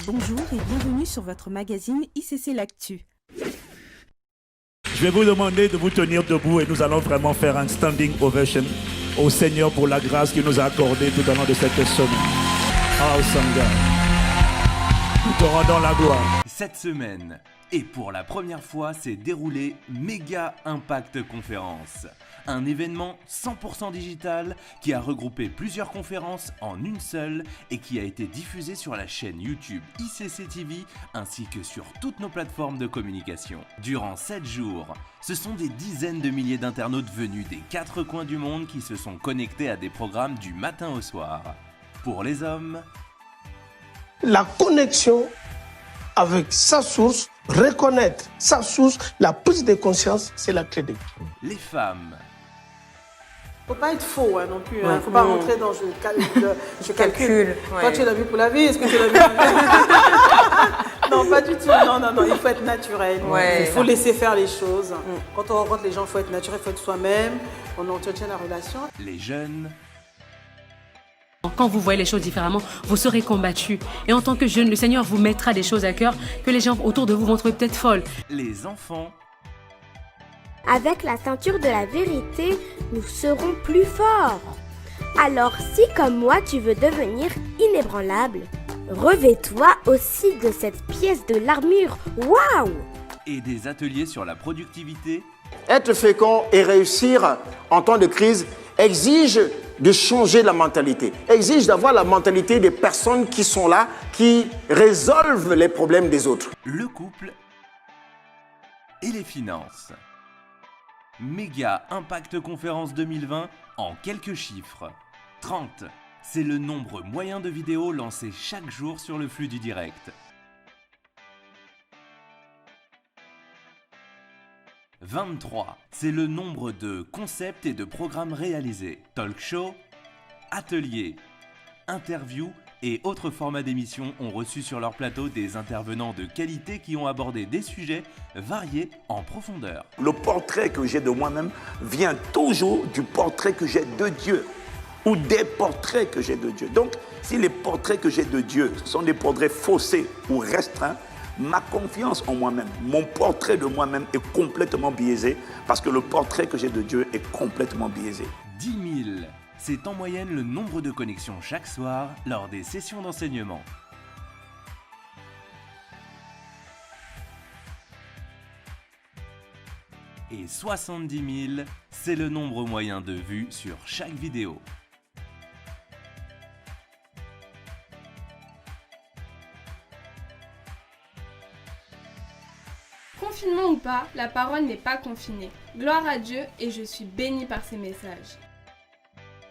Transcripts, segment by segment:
Bonjour et bienvenue sur votre magazine ICC L'Actu. Je vais vous demander de vous tenir debout et nous allons vraiment faire un standing ovation au Seigneur pour la grâce qu'il nous a accordée tout au long de cette semaine. Awesome God. Nous te rendons la gloire. Cette semaine, et pour la première fois, s'est déroulé Méga Impact Conférence. Un événement 100% digital qui a regroupé plusieurs conférences en une seule et qui a été diffusé sur la chaîne YouTube ICC TV ainsi que sur toutes nos plateformes de communication. Durant 7 jours, ce sont des dizaines de milliers d'internautes venus des 4 coins du monde qui se sont connectés à des programmes du matin au soir. Pour les hommes, la connexion avec sa source, reconnaître sa source, la prise de conscience, c'est la clé de tout. Les femmes. Faut pas être faux non plus. Ouais. Faut pas rentrer dans je calcule. Ouais. Toi, tu l'as vu pour la vie. Est-ce que tu l'as vu pour la vie? Non, pas du tout. Non. Il faut être naturel. Ouais. Il faut laisser faire les choses. Quand on rencontre les gens, il faut être naturel, il faut être soi-même. On entretient la relation. Les jeunes. Quand vous voyez les choses différemment, vous serez combattu. Et en tant que jeune, le Seigneur vous mettra des choses à cœur que les gens autour de vous vont trouver peut-être folles. Les enfants. Avec la ceinture de la vérité, nous serons plus forts. Alors si comme moi tu veux devenir inébranlable, revêt-toi aussi de cette pièce de l'armure. Waouh! Et des ateliers sur la productivité. Être fécond et réussir en temps de crise exige de changer la mentalité, exige d'avoir la mentalité des personnes qui sont là, qui résolvent les problèmes des autres. Le couple et les finances. Méga Impact Conférence 2020 en quelques chiffres. 30, c'est le nombre moyen de vidéos lancées chaque jour sur le flux du direct. 23, c'est le nombre de concepts et de programmes réalisés. Talk show, ateliers, interviews et autres formats d'émissions ont reçu sur leur plateau des intervenants de qualité qui ont abordé des sujets variés en profondeur. Le portrait que j'ai de moi-même vient toujours du portrait que j'ai de Dieu ou des portraits que j'ai de Dieu. Donc, si les portraits que j'ai de Dieu sont des portraits faussés ou restreints, ma confiance en moi-même, mon portrait de moi-même est complètement biaisé parce que le portrait que j'ai de Dieu est complètement biaisé. 10 000, c'est en moyenne le nombre de connexions chaque soir lors des sessions d'enseignement. Et 70 000, c'est le nombre moyen de vues sur chaque vidéo. Confinement ou pas, la parole n'est pas confinée. Gloire à Dieu et je suis bénie par ces messages.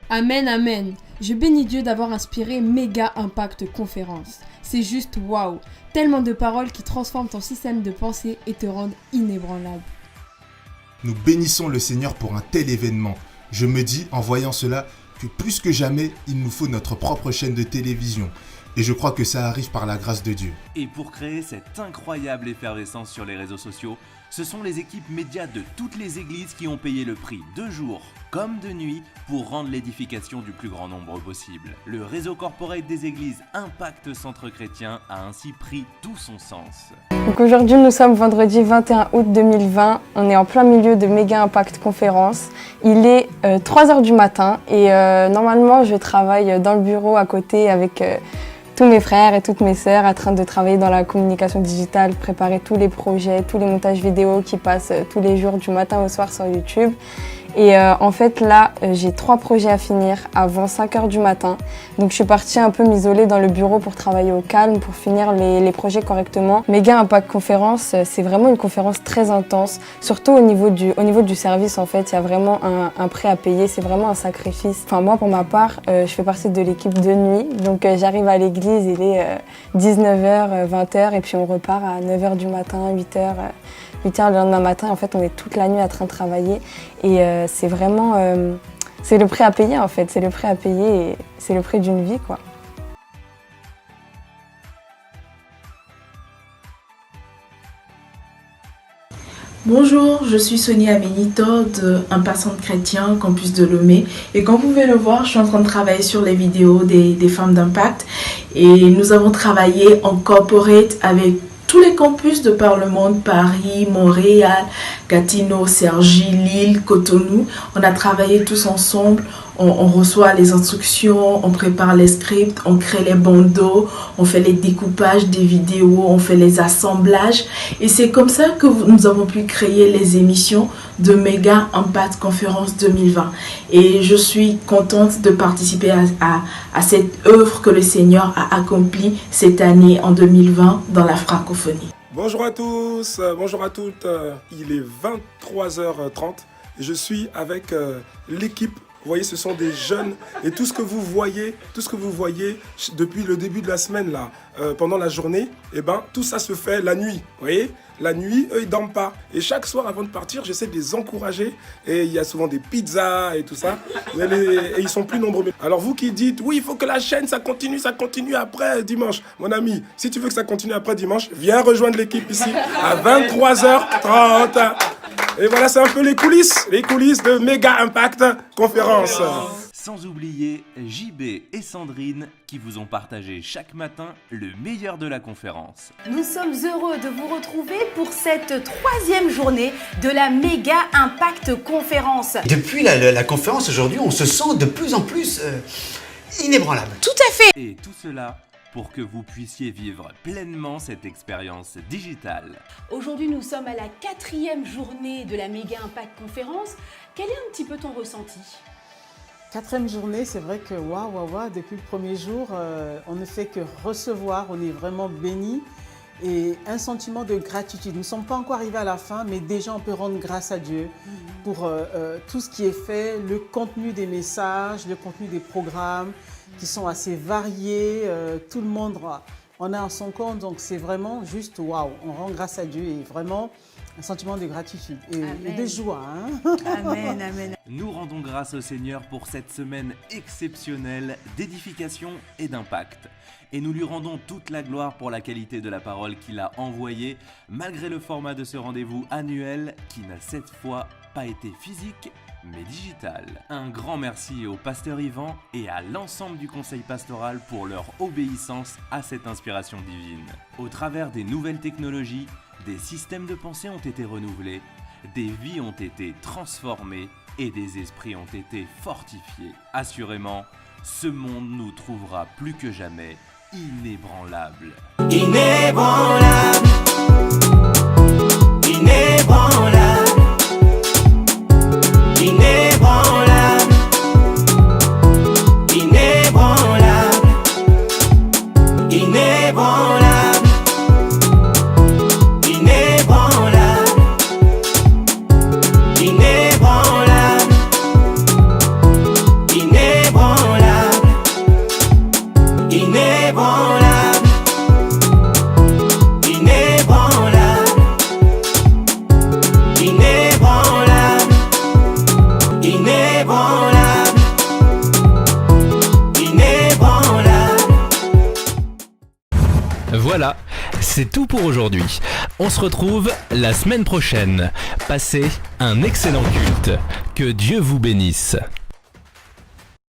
Amen, amen. Je bénis Dieu d'avoir inspiré Méga Impact Conférence. C'est juste waouh. Tellement de paroles qui transforment ton système de pensée et te rendent inébranlable. Nous bénissons le Seigneur pour un tel événement. Je me dis, en voyant cela, que plus que jamais, il nous faut notre propre chaîne de télévision. Et je crois que ça arrive par la grâce de Dieu. Et pour créer cette incroyable effervescence sur les réseaux sociaux, ce sont les équipes médias de toutes les églises qui ont payé le prix de jour comme de nuit pour rendre l'édification du plus grand nombre possible. Le réseau corporate des églises Impact Centre Chrétien a ainsi pris tout son sens. Donc aujourd'hui nous sommes vendredi 21 août 2020, on est en plein milieu de Méga Impact Conférence. Il est 3h du matin et normalement je travaille dans le bureau à côté avec tous mes frères et toutes mes sœurs en train de travailler dans la communication digitale, préparer tous les projets, tous les montages vidéo qui passent tous les jours du matin au soir sur YouTube. Et en fait là, j'ai 3 projets à finir avant 5h du matin. Donc je suis partie un peu m'isoler dans le bureau pour travailler au calme, pour finir les projets correctement. Méga Impact Conférence, c'est vraiment une conférence très intense. Surtout au niveau du service en fait, il y a vraiment un prix à payer, c'est vraiment un sacrifice. Enfin moi pour ma part, je fais partie de l'équipe de nuit. Donc j'arrive à l'église, il est 19h, 20h et puis on repart à 9h du matin, 8h le lendemain matin. En fait, on est toute la nuit en train de travailler et c'est vraiment, c'est le prix à payer en fait. C'est le prix à payer et c'est le prix d'une vie quoi. Bonjour, je suis Sonia Benito de Un Passant Chrétien, campus de Lomé. Et comme vous pouvez le voir, je suis en train de travailler sur les vidéos des femmes d'impact. Et nous avons travaillé en corporate avec tous les campus de par le monde, Paris, Montréal, Gatineau, Cergy, Lille, Cotonou. On a travaillé tous ensemble. On reçoit les instructions, on prépare les scripts, on crée les bandeaux, on fait les découpages des vidéos, on fait les assemblages. Et c'est comme ça que nous avons pu créer les émissions de Méga Impact Conférence 2020. Et je suis contente de participer à cette œuvre que le Seigneur a accomplie cette année en 2020 dans la francophonie. Bonjour à tous, bonjour à toutes. Il est 23h30 et je suis avec l'équipe. Vous voyez, ce sont des jeunes et tout ce que vous voyez depuis le début de la semaine là, pendant la journée, et tout ça se fait la nuit. Vous voyez, la nuit, eux ils dorment pas. Et chaque soir avant de partir, j'essaie de les encourager. Et il y a souvent des pizzas et tout ça. Et ils sont plus nombreux. Alors vous qui dites, oui, il faut que la chaîne ça continue après dimanche. Mon ami, si tu veux que ça continue après dimanche, viens rejoindre l'équipe ici à 23h30. Et voilà, c'est un peu les coulisses de Méga Impact Conférence. Sans oublier JB et Sandrine qui vous ont partagé chaque matin le meilleur de la conférence. Nous sommes heureux de vous retrouver pour cette 3e journée de la Méga Impact Conférence. Depuis la conférence aujourd'hui, on se sent de plus en plus inébranlable. Tout à fait. Et tout cela pour que vous puissiez vivre pleinement cette expérience digitale. Aujourd'hui, nous sommes à la 4e journée de la Méga Impact Conférence. Quel est un petit peu ton ressenti ? 4e journée, c'est vrai que depuis le premier jour, on ne fait que recevoir, on est vraiment bénis et un sentiment de gratitude. Nous ne sommes pas encore arrivés à la fin, mais déjà on peut rendre grâce à Dieu pour tout ce qui est fait, le contenu des messages, le contenu des programmes qui sont assez variés, tout le monde en a en son compte, donc c'est vraiment juste waouh, on rend grâce à Dieu et vraiment un sentiment de gratitude et de joie. Amen, amen. Nous rendons grâce au Seigneur pour cette semaine exceptionnelle d'édification et d'impact. Et nous lui rendons toute la gloire pour la qualité de la parole qu'il a envoyée, malgré le format de ce rendez-vous annuel qui n'a cette fois pas été physique, mais digital. Un grand merci au pasteur Yvan et à l'ensemble du conseil pastoral pour leur obéissance à cette inspiration divine. Au travers des nouvelles technologies, des systèmes de pensée ont été renouvelés, des vies ont été transformées et des esprits ont été fortifiés. Assurément, ce monde nous trouvera plus que jamais inébranlables. Inébranlables. Inébranlables. Inébranlable, inébranlable, inébranlable, inébranlable, inébranlable, inébranlable, inébranlable, inébranlable, inébranlable. Inébranlable, inébranlable. Voilà, c'est tout pour aujourd'hui. On se retrouve la semaine prochaine. Passez un excellent culte. Que Dieu vous bénisse.